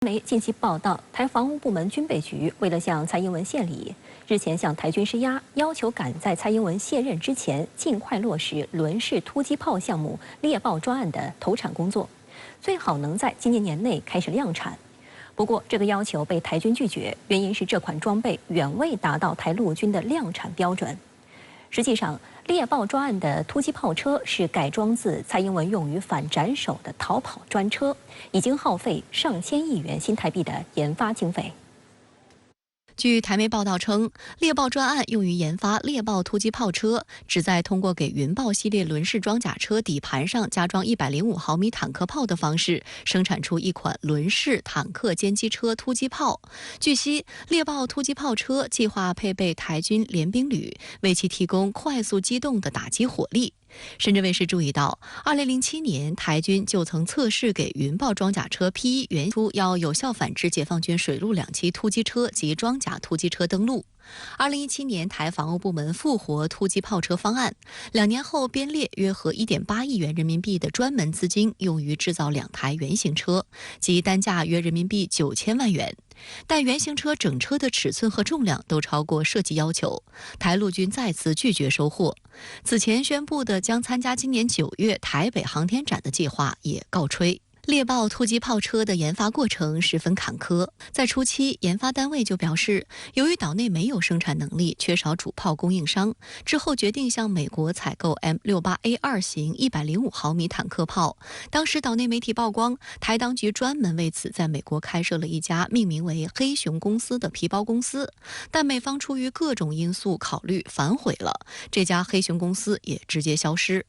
媒近期报道，台防务部门军备局为了向蔡英文献礼，日前向台军施压，要求赶在蔡英文卸任之前，尽快落实轮式突击炮项目猎豹专案的投产工作，最好能在今年年内开始量产。不过，这个要求被台军拒绝，原因是这款装备远未达到台陆军的量产标准。实际上，猎豹专案的突击炮车是改装自蔡英文用于反斩首的逃跑专车，已经耗费上千亿元新台币的研发经费。据台媒报道称，猎豹专案用于研发猎豹突击炮车，旨在通过给云豹系列轮式装甲车底盘上加装105毫米坦克炮的方式，生产出一款轮式坦克歼击车突击炮。据悉，猎豹突击炮车计划配备台军联兵旅，为其提供快速机动的打击火力。深圳卫视注意到，2007年台军就曾测试给云豹装甲车 P1 原出要有效反制解放军水陆两栖突击车及装甲突击车登陆。2017年，台防务部门复活突击炮车方案，2年后编列约合1.8亿元人民币的专门资金，用于制造2台原型车，即单价约人民币9000万元。但原型车整车的尺寸和重量都超过设计要求，台陆军再次拒绝收货。此前宣布的将参加今年9月台北航天展的计划也告吹。猎豹突击炮车的研发过程十分坎坷，在初期，研发单位就表示，由于岛内没有生产能力，缺少主炮供应商，之后决定向美国采购 M68A2 型105毫米坦克炮。当时岛内媒体曝光，台当局专门为此在美国开设了一家命名为黑熊公司的皮包公司，但美方出于各种因素考虑反悔了，这家黑熊公司也直接消失。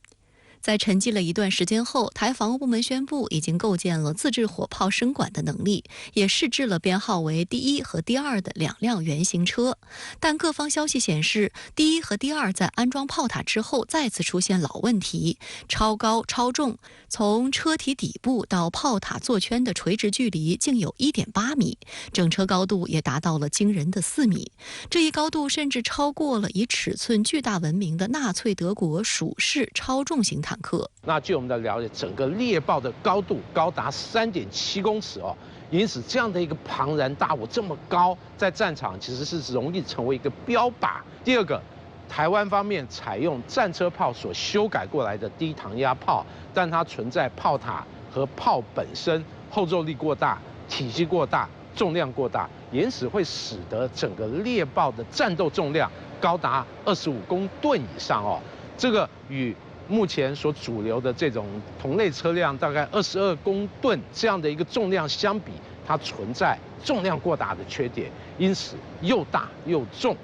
在沉寂了一段时间后，台防务部门宣布已经构建了自制火炮生管的能力，也试制了编号为第1和第2的2辆原型车。但各方消息显示，第1和第2在安装炮塔之后再次出现老问题，超高超重，从车体底部到炮塔座圈的垂直距离竟有1.8米，整车高度也达到了惊人的4米。这一高度甚至超过了以尺寸巨大闻名的纳粹德国鼠式超重型坦克。那据我们的了解，整个猎豹的高度高达3.7公尺哦，因此这样的一个庞然大物这么高，在战场其实是容易成为一个标靶。第二个，台湾方面采用战车炮所修改过来的低膛压炮，但它存在炮塔和炮本身后坐力过大、体积过大、重量过大，因此会使得整个猎豹的战斗重量高达25公吨以上哦。这个与目前所主流的这种同类车辆大概22公吨这样的一个重量相比，它存在重量过大的缺点，因此又大又重。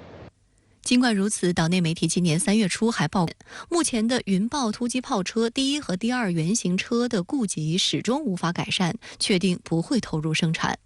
尽管如此，岛内媒体今年3月初还报，目前的云豹突击炮车第1和第2原型车的顾及始终无法改善，确定不会投入生产。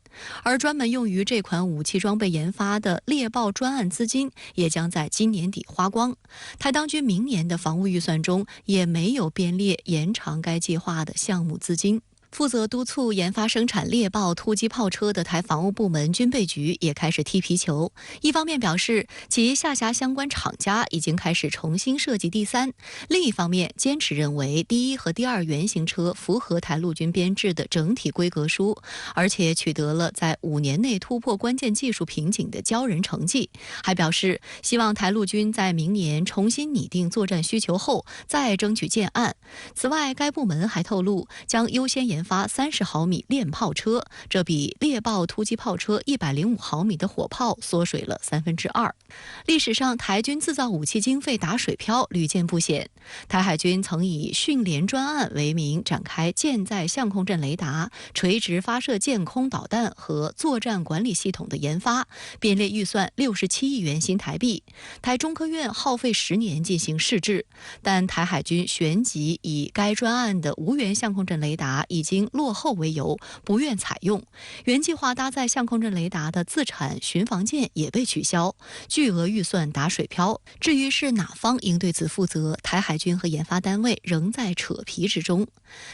而专门用于这款武器装备研发的猎豹专案资金也将在今年底花光，台当局明年的防务预算中也没有编列延长该计划的项目资金。负责督促研发生产猎豹突击炮车的台防务部门军备局也开始踢皮球，一方面表示其下辖相关厂家已经开始重新设计第3，另一方面坚持认为第1和第2原型车符合台陆军编制的整体规格书，而且取得了在5年内突破关键技术瓶颈的骄人成绩，还表示希望台陆军在明年重新拟定作战需求后再争取建案。此外，该部门还透露将优先研发30毫米链炮车，这比猎豹突击炮车105毫米的火炮缩水了2/3。历史上，台军自造武器经费打水漂屡见不鲜。台海军曾以训练专案为名展开舰载相控阵雷达、垂直发射舰空导弹和作战管理系统的研发，编列预算67亿元新台币。台中科院耗费10年进行试制，但台海军旋即以该专案的无源相控阵雷达已经落后为由，不愿采用。原计划搭载相控阵雷达的自产巡防舰也被取消，巨额预算打水漂。至于是哪方应对此负责，台海军和研发单位仍在扯皮之中。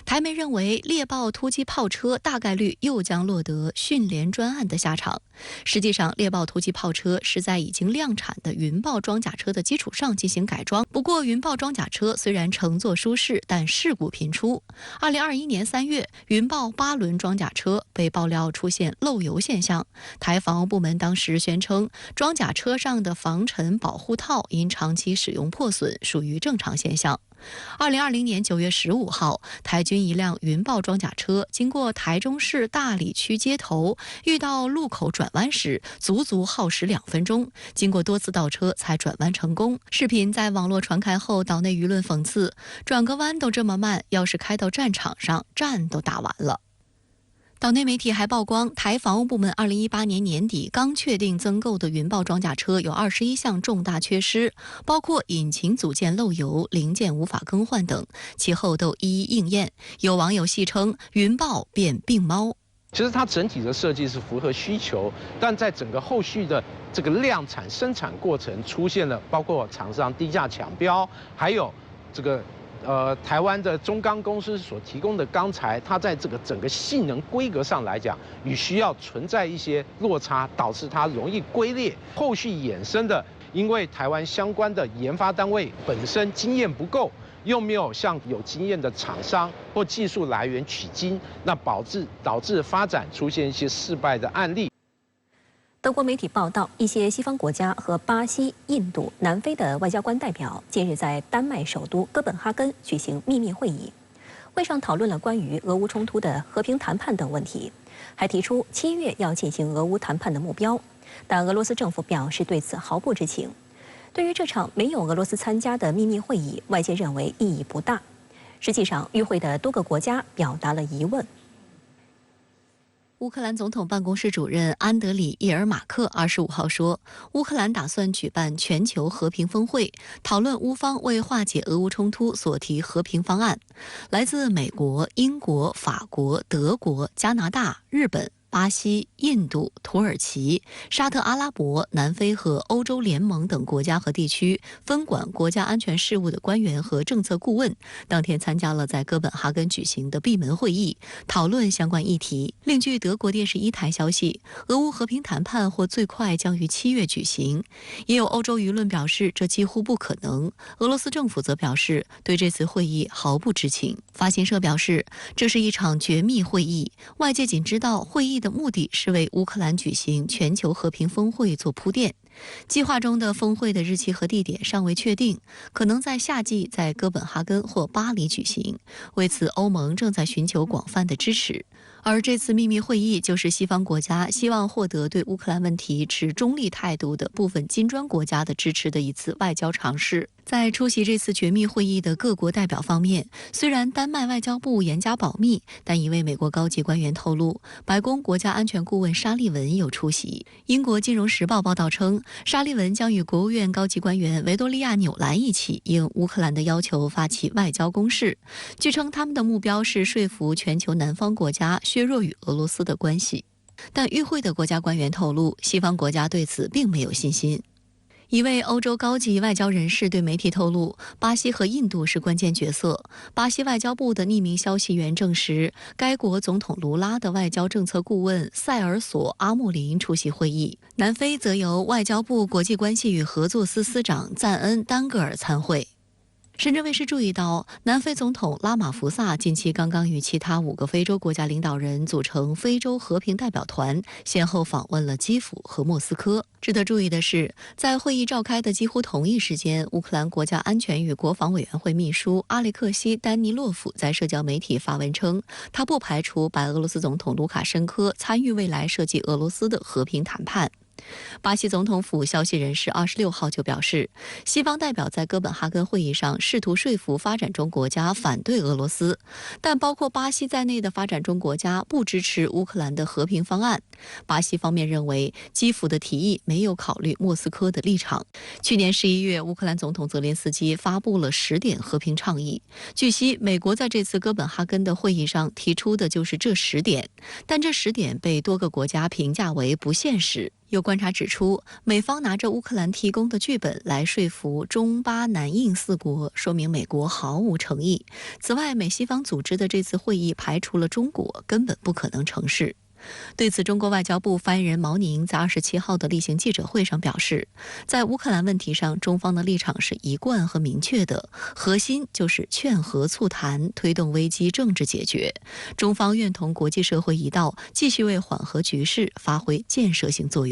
台媒认为，猎豹突击炮车大概率又将落得训练专案的下场。实际上，猎豹突击炮车是在已经量产的云豹装甲车的基础上进行改装。不过，云豹装甲车虽然乘坐舒适，但事故频出。2021年3月，云豹8轮装甲车被爆料出现漏油现象。台防务部门当时宣称，装甲车上的防尘保护套因长期使用破损，属于正常现象。2020年9月15号，台军一辆云豹装甲车经过台中市大里区街头，遇到路口转弯时，足足耗时2分钟，经过多次倒车才转弯成功。视频在网络传开后，岛内舆论讽刺：转个弯都这么慢，要是开到战场上，战都打完了。岛内媒体还曝光，台防务部门2018年年底刚确定增购的云豹装甲车有21项重大缺失，包括引擎组件漏油、零件无法更换等，其后都一一应验。有网友戏称云豹变病猫。其实它整体的设计是符合需求，但在整个后续的这个量产生产过程出现了包括厂商低价抢标，还有这个台湾的中钢公司所提供的钢材，它在这个整个性能规格上来讲，与需要存在一些落差，导致它容易龟裂。后续衍生的，因为台湾相关的研发单位本身经验不够，又没有向有经验的厂商或技术来源取经，那导致发展出现一些失败的案例。德国媒体报道，一些西方国家和巴西、印度、南非的外交官代表近日在丹麦首都哥本哈根举行秘密会议，会上讨论了关于俄乌冲突的和平谈判等问题，还提出7月要进行俄乌谈判的目标，但俄罗斯政府表示对此毫不知情。对于这场没有俄罗斯参加的秘密会议，外界认为意义不大。实际上，与会的多个国家表达了疑问。乌克兰总统办公室主任安德里·叶尔马克25号说，乌克兰打算举办全球和平峰会，讨论乌方为化解俄乌冲突所提和平方案。来自美国、英国、法国、德国、加拿大、日本、巴西、印度、土耳其、沙特阿拉伯、南非和欧洲联盟等国家和地区分管国家安全事务的官员和政策顾问，当天参加了在哥本哈根举行的闭门会议，讨论相关议题。另据德国电视1台消息，俄乌和平谈判或最快将于7月举行。也有欧洲舆论表示这几乎不可能。俄罗斯政府则表示对这次会议毫不知情。法新社表示，这是一场绝密会议，外界仅知道会议的目的是为乌克兰举行全球和平峰会做铺垫。计划中的峰会的日期和地点尚未确定，可能在夏季在哥本哈根或巴黎举行。为此，欧盟正在寻求广泛的支持。而这次秘密会议就是西方国家希望获得对乌克兰问题持中立态度的部分金砖国家的支持的一次外交尝试。在出席这次绝密会议的各国代表方面，虽然丹麦外交部严加保密，但一位美国高级官员透露，白宫国家安全顾问沙利文有出席。英国金融时报报道称，沙利文将与国务院高级官员维多利亚·纽兰一起应乌克兰的要求发起外交攻势。据称，他们的目标是说服全球南方国家削弱与俄罗斯的关系。但与会的国家官员透露，西方国家对此并没有信心。一位欧洲高级外交人士对媒体透露，巴西和印度是关键角色。巴西外交部的匿名消息源证实，该国总统卢拉的外交政策顾问塞尔索·阿穆林出席会议。南非则由外交部国际关系与合作司司长赞恩·丹格尔参会。深圳卫视注意到，南非总统拉马福萨近期刚刚与其他5个非洲国家领导人组成非洲和平代表团，先后访问了基辅和莫斯科。值得注意的是，在会议召开的几乎同一时间，乌克兰国家安全与国防委员会秘书阿列克西·丹尼洛夫在社交媒体发文称，他不排除白俄罗斯总统卢卡申科参与未来涉及俄罗斯的和平谈判。巴西总统府消息人士26号就表示，西方代表在哥本哈根会议上试图说服发展中国家反对俄罗斯，但包括巴西在内的发展中国家不支持乌克兰的和平方案。巴西方面认为，基辅的提议没有考虑莫斯科的立场。去年11月，乌克兰总统泽连斯基发布了10点和平倡议。据悉，美国在这次哥本哈根的会议上提出的就是这10点，但这10点被多个国家评价为不现实。有观察指出，美方拿着乌克兰提供的剧本来说服中巴南印4国，说明美国毫无诚意。此外，美西方组织的这次会议排除了中国，根本不可能成事。对此，中国外交部发言人毛宁在27号的例行记者会上表示，在乌克兰问题上，中方的立场是一贯和明确的，核心就是劝和促谈，推动危机政治解决。中方愿同国际社会一道，继续为缓和局势发挥建设性作用。